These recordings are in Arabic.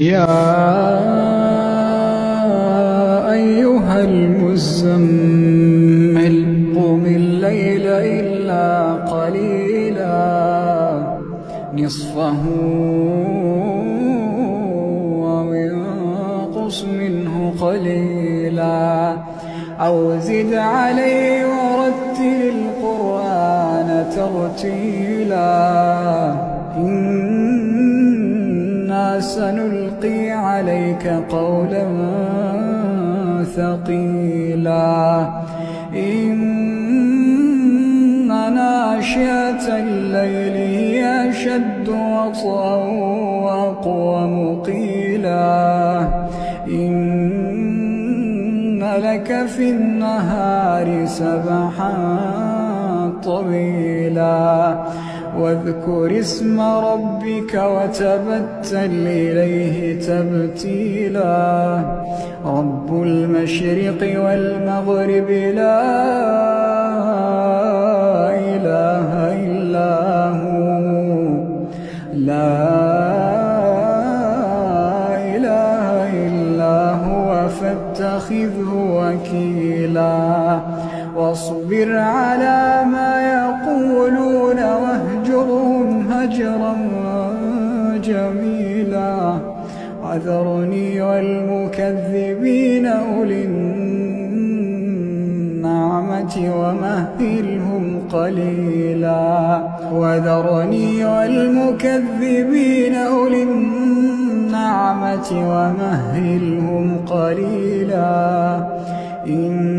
يا أيها المزمل قم الليل إلا قليلا نصفه أو انقص منه قليلا أو زد عليه ورتل القرآن ترتيلا إنا سنلقي عليك قولا ثقيلا إن ناشئة الليل هي أشد وطئا وأقوم قيلا إن لك في النهار سبحا طويلا واذكر اسم ربك وتبتل إليه تبتيلا رب المشرق والمغرب لا إله إلا هو فاتخذه وكيلا واصبر على ما يقولون واهجرهم هجرا جميلا وذرني والمكذبين أولي النعمة ومهلهم قليلا وذرني والمكذبين أولي النعمة ومهلهم قليلا إن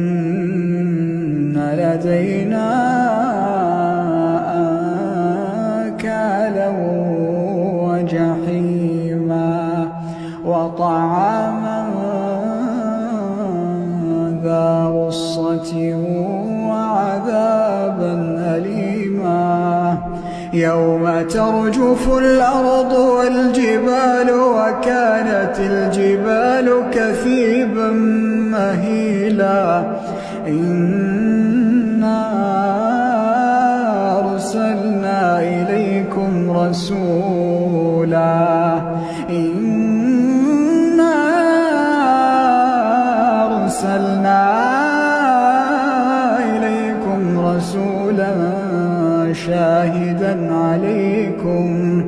لدينا أنكالا وجحيما وطعاما ذا غصة وعذابا أليما يوم ترجف الأرض والجبال وكانت الجبال كثيبا مهيلا إنا أرسلنا إليكم رسولا شاهدا عليكم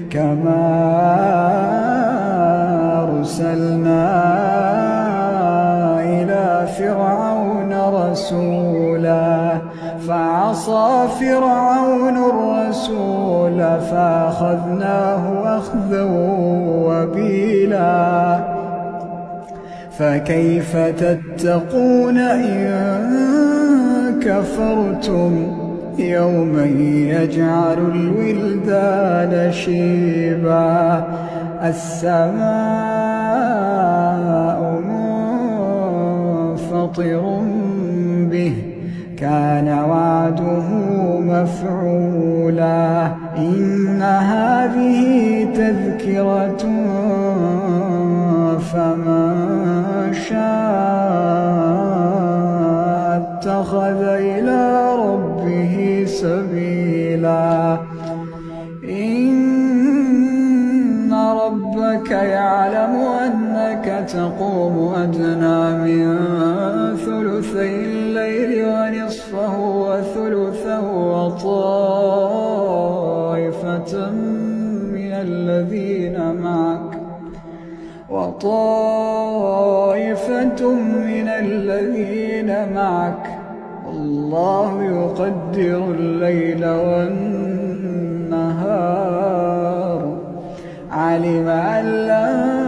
كما أرسلنا إلى فرعون رسولا فعصى فرعون الرسول فأخذناه أخذا وبيلا فكيف تتقون إن كفرتم يوما يجعل الولدان شيبا السماء منفطر به كان وعده مفعولا إن هذه تذكرة فمن شاء اتخذ إلى ربه سبيلا إن ربك يعلم أنك تقوم أدنى من ثلثي الليل ونصفه وثلثه وطائفة من الذين معك الله يقدر الليل والنهار علم أن لا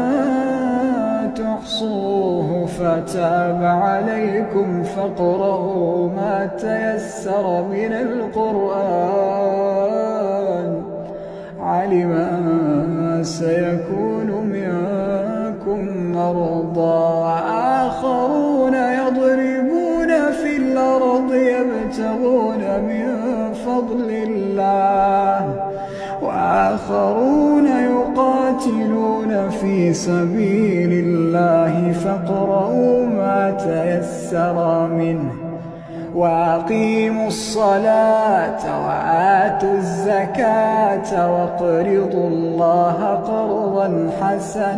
تحصوه فتاب عليكم فاقرؤوا ما تيسر من القرآن علم أن سيكون منكم مرضى وآخرون يضربون في الأرض يبتغون من فضل الله وآخرون يقاتلون في سبيل الله فاقرؤوا ما تيسر منه وأقيموا الصلاة وآتوا الزكاة واقرضوا الله قرضا حسنا